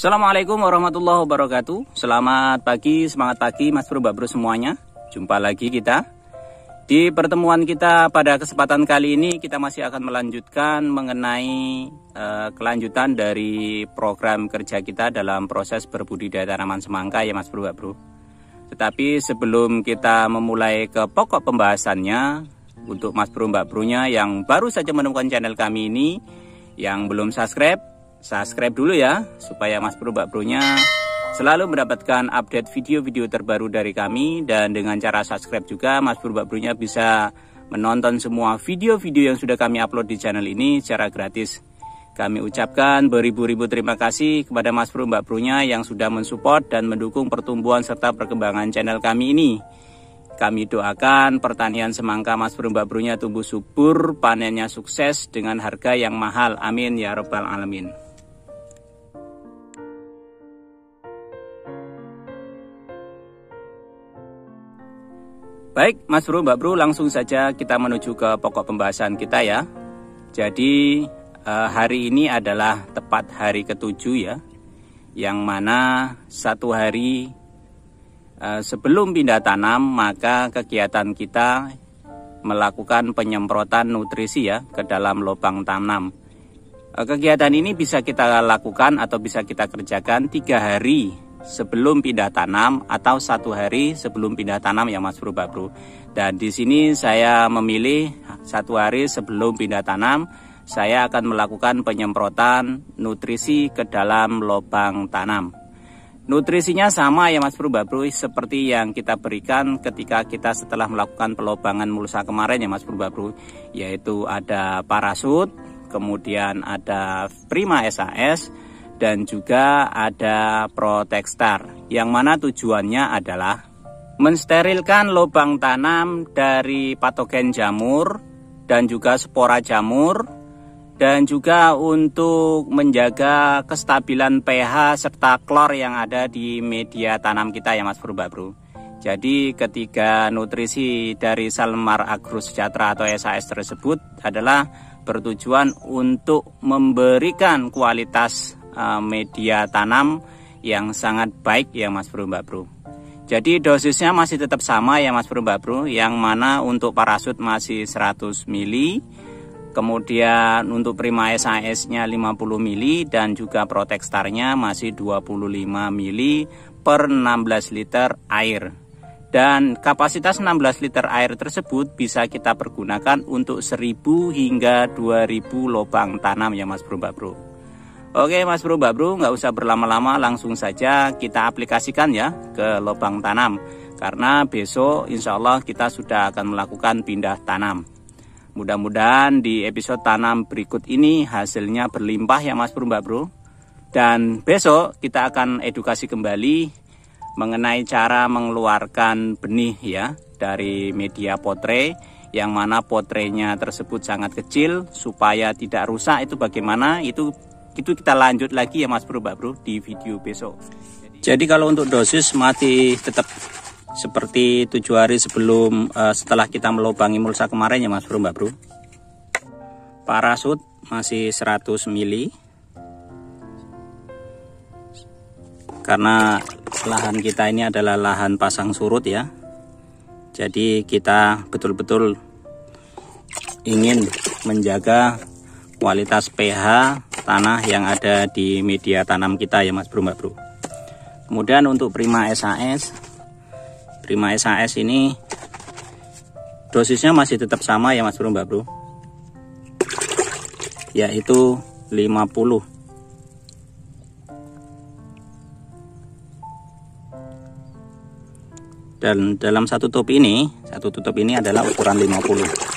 Assalamualaikum warahmatullahi wabarakatuh. Selamat pagi, semangat pagi Mas Bro, Mbak Bro semuanya. Jumpa lagi kita. Di pertemuan kita pada kesempatan kali ini kita masih akan melanjutkan mengenai kelanjutan dari program kerja kita dalam proses berbudidaya tanaman semangka ya Mas Bro, Mbak Bro. Tetapi sebelum kita memulai ke pokok pembahasannya, untuk Mas Bro, Mbak Bro-nya yang baru saja menemukan channel kami ini, yang belum subscribe dulu ya, supaya Mas Bro, Mbak Bro-nya selalu mendapatkan update video-video terbaru dari kami. Dan dengan cara subscribe juga Mas Bro, Mbak Bro-nya bisa menonton semua video-video yang sudah kami upload di channel ini secara gratis. Kami ucapkan beribu-ribu terima kasih kepada Mas Bro, Mbak Bro-nya yang sudah mensupport dan mendukung pertumbuhan serta perkembangan channel kami ini. Kami doakan pertanian semangka Mas Bro, Mbak Bro-nya tumbuh subur, panennya sukses dengan harga yang mahal. Amin ya robbal alamin. Baik Mas Bro, Mbak Bro, langsung saja kita menuju ke pokok pembahasan kita ya. Jadi hari ini adalah tepat hari ke-7 ya, yang mana satu hari sebelum pindah tanam maka kegiatan kita melakukan penyemprotan nutrisi ya ke dalam lubang tanam. Kegiatan ini bisa kita lakukan atau bisa kita kerjakan 3 hari sebelum pindah tanam atau 1 hari sebelum pindah tanam ya Mas Bro, Mbak Bro. Dan di sini saya memilih 1 hari sebelum pindah tanam, saya akan melakukan penyemprotan nutrisi ke dalam lubang tanam. Nutrisinya sama ya Mas Bro, Mbak Bro, seperti yang kita berikan ketika kita setelah melakukan pelobangan mulsa kemarin ya Mas Bro, Mbak Bro, yaitu ada Parasut, kemudian ada Prima SAS, dan juga ada Protextar, yang mana tujuannya adalah mensterilkan lubang tanam dari patogen jamur dan juga spora jamur, dan juga untuk menjaga kestabilan pH serta klor yang ada di media tanam kita ya Mas Bro, Mbak Bro. Jadi ketiga nutrisi dari Salmar Agro Sejahtera atau SAS tersebut adalah bertujuan untuk memberikan kualitas media tanam yang sangat baik ya Mas Bro, Mbak Bro. Jadi dosisnya masih tetap sama ya Mas Bro, Mbak Bro, yang mana untuk Parasut masih 100 ml, kemudian untuk Prima SAS nya 50 ml, dan juga Protextarnya masih 25 ml per 16 liter air. Dan kapasitas 16 liter air tersebut bisa kita pergunakan untuk 1000 hingga 2000 lubang tanam ya Mas Bro, Mbak Bro. Oke Mas Bro, Mbak Bro, nggak usah berlama-lama, langsung saja kita aplikasikan ya ke lubang tanam. Karena besok insya Allah kita sudah akan melakukan pindah tanam. Mudah-mudahan di episode tanam berikut ini hasilnya berlimpah ya Mas Bro, Mbak Bro. Dan besok kita akan edukasi kembali mengenai cara mengeluarkan benih ya dari media potre, yang mana potrenya tersebut sangat kecil supaya tidak rusak. Itu bagaimana, itu kita lanjut lagi ya Mas Bro, Mbak Bro di video besok. Jadi kalau untuk dosis masih tetap seperti 7 hari sebelum setelah kita melubangi mulsa kemarin ya Mas Bro, Mbak Bro. Parasut masih 100 ml, karena lahan kita ini adalah lahan pasang surut ya. Jadi kita betul-betul ingin menjaga kualitas pH tanah yang ada di media tanam kita ya Mas Bro, Mbak Bro. Kemudian untuk Prima SAS ini dosisnya masih tetap sama ya Mas Bro, Mbak Bro, yaitu 50. Dan dalam satu tutup ini adalah ukuran 50.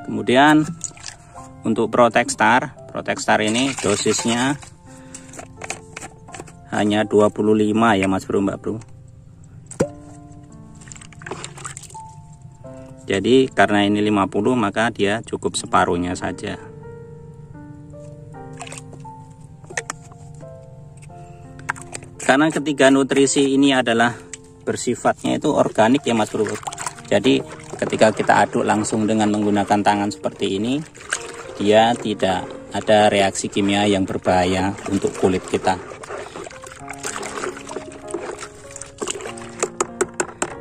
Kemudian untuk Protextar ini dosisnya hanya 25 ya Mas Bro, Mbak Bro. Jadi karena ini 50 maka dia cukup separuhnya saja. Karena ketiga nutrisi ini adalah bersifatnya itu organik ya Mas Bro. Jadi ketika kita aduk langsung dengan menggunakan tangan seperti ini, dia tidak ada reaksi kimia yang berbahaya untuk kulit kita.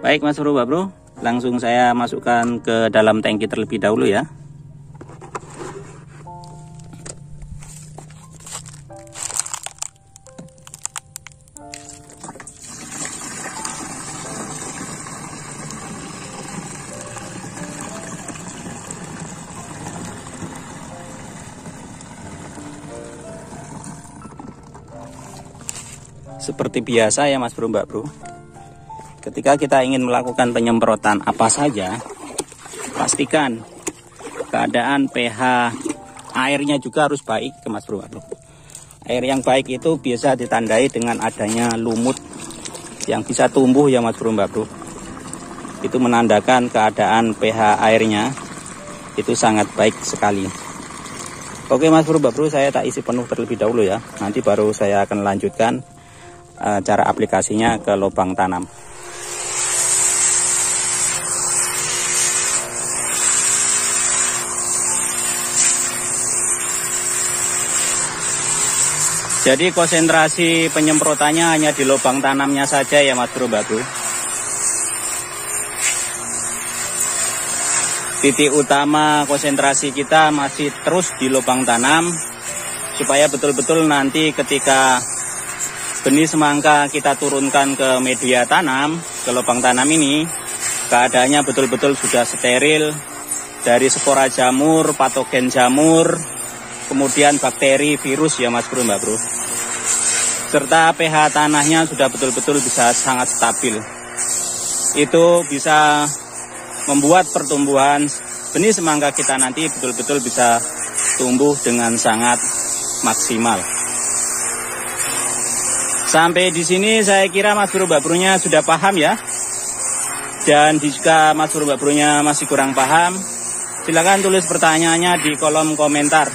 Baik Mas Bro, Mbak Bro, langsung saya masukkan ke dalam tangki terlebih dahulu ya. Seperti biasa ya Mas Bro, Mbak Bro, ketika kita ingin melakukan penyemprotan apa saja, pastikan keadaan pH airnya juga harus baik ke Mas Bro, Mbak Bro. Air yang baik itu biasa ditandai dengan adanya lumut yang bisa tumbuh ya Mas Bro, Mbak Bro. Itu menandakan keadaan pH airnya itu sangat baik sekali. Oke Mas Bro, Mbak Bro, saya tak isi penuh terlebih dahulu ya. Nanti baru saya akan lanjutkan cara aplikasinya ke lubang tanam. Jadi konsentrasi penyemprotannya hanya di lubang tanamnya saja ya Mas Bro, Mbak Bro. Titik utama konsentrasi kita masih terus di lubang tanam, supaya betul-betul nanti ketika benih semangka kita turunkan ke media tanam, ke lubang tanam ini, keadaannya betul-betul sudah steril dari spora jamur, patogen jamur, kemudian bakteri, virus ya Mas Bro, Mbak Bro. Serta pH tanahnya sudah betul-betul bisa sangat stabil. Itu bisa membuat pertumbuhan benih semangka kita nanti betul-betul bisa tumbuh dengan sangat maksimal. Sampai di sini saya kira Mas Bro, Mbak Bro-nya sudah paham ya. Dan jika Mas Bro, Mbak Bro-nya masih kurang paham, silakan tulis pertanyaannya di kolom komentar.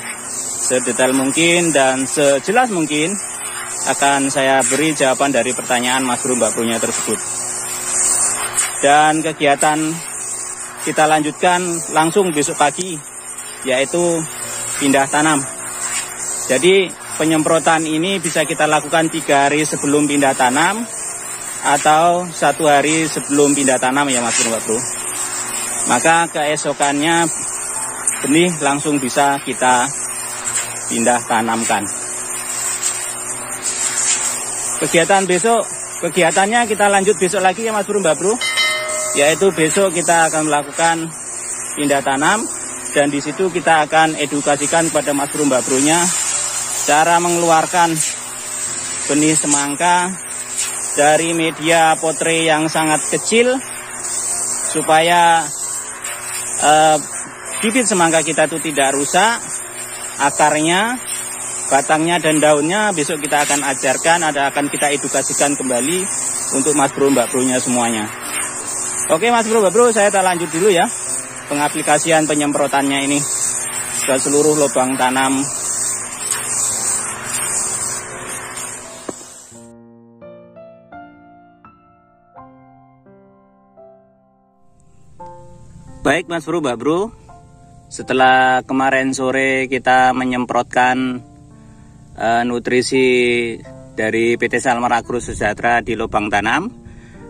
Sedetail mungkin dan sejelas mungkin akan saya beri jawaban dari pertanyaan Mas Bro, Mbak Bro-nya tersebut. Dan kegiatan kita lanjutkan langsung besok pagi, yaitu pindah tanam. Jadi penyemprotan ini bisa kita lakukan 3 hari sebelum pindah tanam atau 1 hari sebelum pindah tanam ya Mas Bro, Mbak Bro. Maka keesokannya benih langsung bisa kita pindah tanamkan. Kegiatannya kita lanjut besok lagi ya Mas Bro, Mbak Bro. Yaitu besok kita akan melakukan pindah tanam, dan di situ kita akan edukasikan kepada Mas Bro, Mbak Bro-nya cara mengeluarkan benih semangka dari media potre yang sangat kecil, supaya bibit semangka kita itu tidak rusak, akarnya, batangnya dan daunnya. Besok kita akan ajarkan, akan kita edukasikan kembali untuk Mas Bro, Mbak Bro-nya semuanya. Oke Mas Bro, Mbak Bro, saya tak lanjut dulu ya pengaplikasian penyemprotannya ini ke seluruh lubang tanam. Baik Mas Bro, Mbak Bro, setelah kemarin sore kita menyemprotkan nutrisi dari PT Salmar Agro Sejahtera di lubang tanam,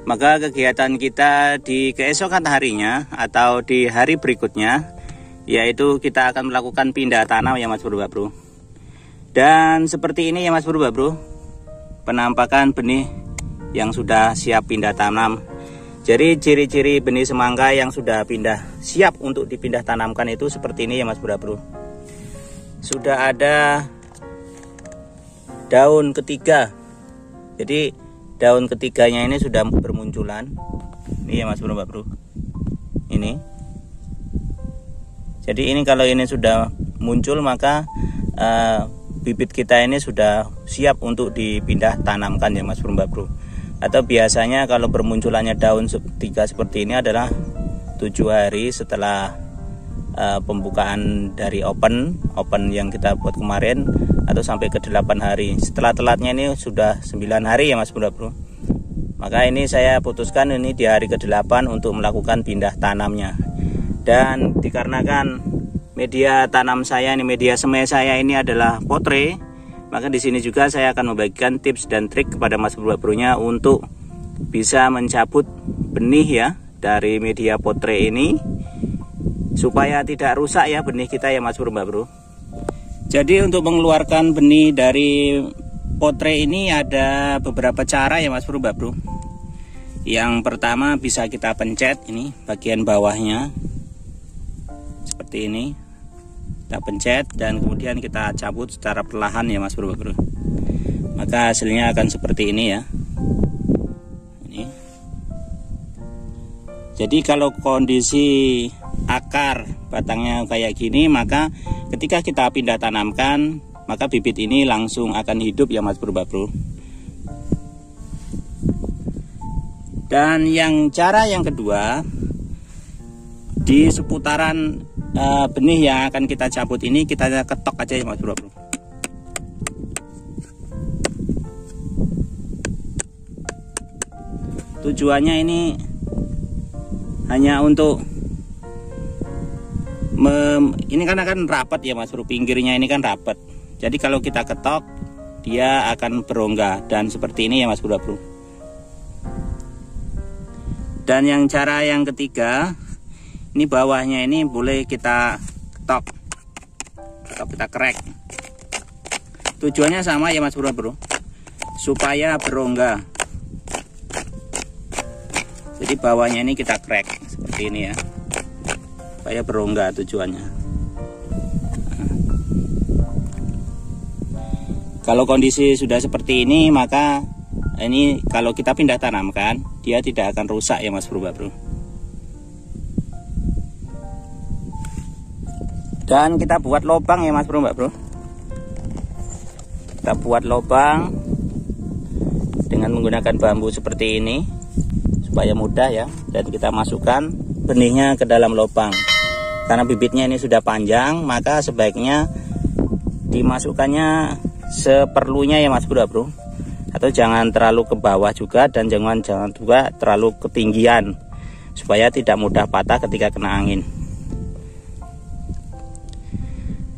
maka kegiatan kita di keesokan harinya atau di hari berikutnya, yaitu kita akan melakukan pindah tanam ya Mas Bro, Mbak Bro. Dan seperti ini ya Mas Bro, Mbak Bro, penampakan benih yang sudah siap pindah tanam. Jadi ciri-ciri benih semangka yang sudah siap untuk dipindah tanamkan itu seperti ini ya Mas Bro, Mbak Bro. Sudah ada daun ketiga. Jadi daun ketiganya ini sudah bermunculan. Ini ya Mas Bro, Mbak Bro. Ini. Jadi ini kalau ini sudah muncul, maka bibit kita ini sudah siap untuk dipindah tanamkan ya Mas Bro, Mbak Bro. Atau biasanya kalau bermunculannya daun ketiga seperti ini adalah 7 hari setelah pembukaan dari open yang kita buat kemarin, atau sampai ke 8 hari. Setelah telatnya ini sudah 9 hari ya Mas Bro, Bro. Maka ini saya putuskan ini di hari ke-8 untuk melakukan pindah tanamnya. Dan dikarenakan media tanam saya ini, media semai saya ini adalah Potre, maka di sini juga saya akan membagikan tips dan trik kepada Mas Bro-nya untuk bisa mencabut benih ya dari media Potre ini supaya tidak rusak ya benih kita ya Mas Bro. Jadi untuk mengeluarkan benih dari Potre ini ada beberapa cara ya Mas Bro. Yang pertama bisa kita pencet ini bagian bawahnya seperti ini, kita pencet dan kemudian kita cabut secara perlahan ya Mas Bro. Maka hasilnya akan seperti ini ya. Ini. Jadi kalau kondisi akar batangnya kayak gini, maka ketika kita pindah tanamkan, maka bibit ini langsung akan hidup ya Mas Bro. Dan cara yang kedua, di seputaran benih yang akan kita cabut ini kita ketok aja ya Mas Bro. Tujuannya ini hanya untuk ini kan akan rapat ya Mas Bro, pinggirnya ini kan rapat. Jadi kalau kita ketok dia akan berongga dan seperti ini ya Mas Bro. Dan cara yang ketiga, ini bawahnya ini boleh kita ketok atau kita krek. Tujuannya sama ya Mas Bro, supaya berongga. Jadi bawahnya ini kita krek seperti ini ya, supaya berongga tujuannya. Kalau kondisi sudah seperti ini, maka ini kalau kita pindah tanamkan dia tidak akan rusak ya Mas Bro. Dan kita buat lubang ya Mas Bro. Kita buat lubang dengan menggunakan bambu seperti ini supaya mudah ya, dan kita masukkan benihnya ke dalam lubang. Karena bibitnya ini sudah panjang, maka sebaiknya dimasukkannya seperlunya ya Mas Bro. Atau jangan terlalu ke bawah juga, dan jangan juga terlalu ketinggian supaya tidak mudah patah ketika kena angin.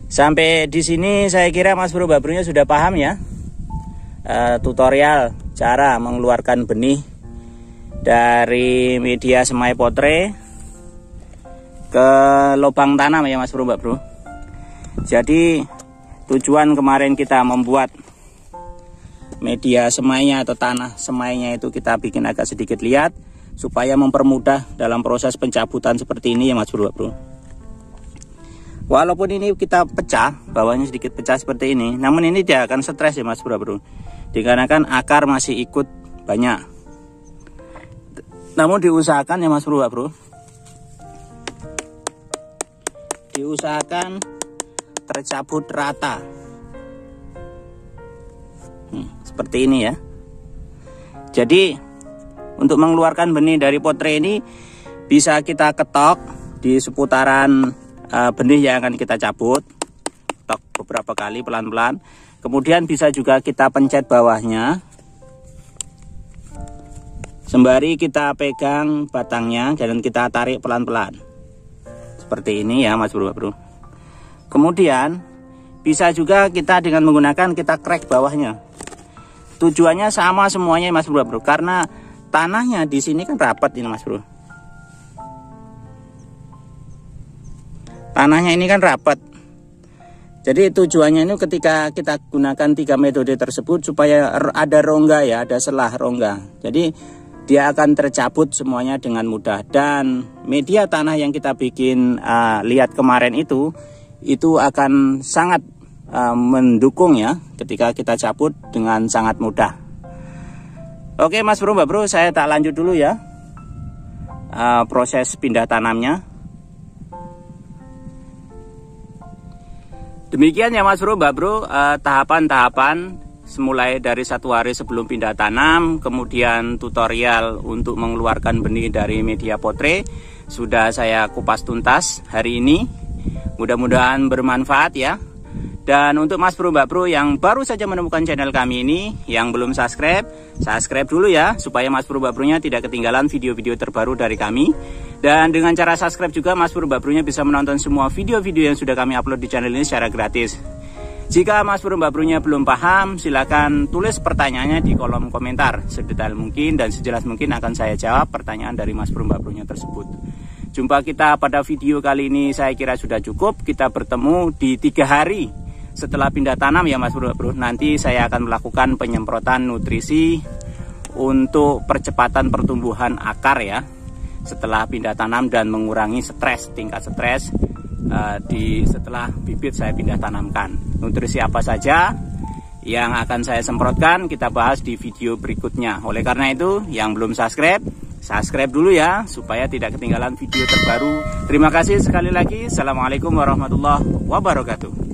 Sampai di sini saya kira Mas Bro-nya sudah paham ya tutorial cara mengeluarkan benih dari media semai Potre ke lubang tanam ya Mas Bro. Jadi tujuan kemarin kita membuat media semainya atau tanah semainya itu kita bikin agak sedikit liat supaya mempermudah dalam proses pencabutan seperti ini ya Mas Bro. Walaupun ini kita pecah, bawahnya sedikit pecah seperti ini, namun ini dia akan stres ya Mas Bro, dikarenakan akar masih ikut banyak. Namun diusahakan ya Mas Bro, diusahakan tercabut rata seperti ini ya. Jadi untuk mengeluarkan benih dari Potre ini bisa kita ketok di seputaran benih yang akan kita cabut, ketok beberapa kali pelan-pelan. Kemudian bisa juga kita pencet bawahnya sembari kita pegang batangnya dan kita tarik pelan-pelan seperti ini ya Mas Bro. Kemudian bisa juga kita dengan menggunakan kita krek bawahnya. Tujuannya sama semuanya Mas Bro, karena tanahnya di sini kan rapat ini Mas Bro. Tanahnya ini kan rapat. Jadi tujuannya ini ketika kita gunakan 3 metode tersebut supaya ada rongga ya, ada selah rongga. Jadi dia akan tercabut semuanya dengan mudah. Dan media tanah yang kita bikin lihat kemarin itu akan sangat mendukung ya ketika kita cabut dengan sangat mudah. Oke Mas Bro, Mbak Bro, saya tak lanjut dulu ya proses pindah tanamnya. Demikian ya Mas Bro, Mbak Bro, tahapan-tahapan mulai dari 1 hari sebelum pindah tanam, kemudian tutorial untuk mengeluarkan benih dari media Potre sudah saya kupas tuntas hari ini. Mudah-mudahan bermanfaat ya. Dan untuk Mas Bro Mbak Bro yang baru saja menemukan channel kami ini, yang belum subscribe, subscribe dulu ya, supaya Mas Bro Mbak Bro-nya tidak ketinggalan video-video terbaru dari kami. Dan dengan cara subscribe juga Mas Bro Mbak Bro-nya bisa menonton semua video-video yang sudah kami upload di channel ini secara gratis. Jika Mas Bro Mbak Bro-nya belum paham, silakan tulis pertanyaannya di kolom komentar. Sedetail mungkin dan sejelas mungkin akan saya jawab pertanyaan dari Mas Bro Mbak Bro-nya tersebut. Jumpa kita pada video kali ini saya kira sudah cukup. Kita bertemu di 3 hari setelah pindah tanam ya Mas Bro. Nanti saya akan melakukan penyemprotan nutrisi untuk percepatan pertumbuhan akar ya, setelah pindah tanam dan mengurangi tingkat stres setelah bibit saya pindah tanamkan. Nutrisi apa saja yang akan saya semprotkan kita bahas di video berikutnya. Oleh karena itu yang belum subscribe, subscribe dulu ya supaya tidak ketinggalan video terbaru. Terima kasih sekali lagi. Assalamualaikum warahmatullahi wabarakatuh.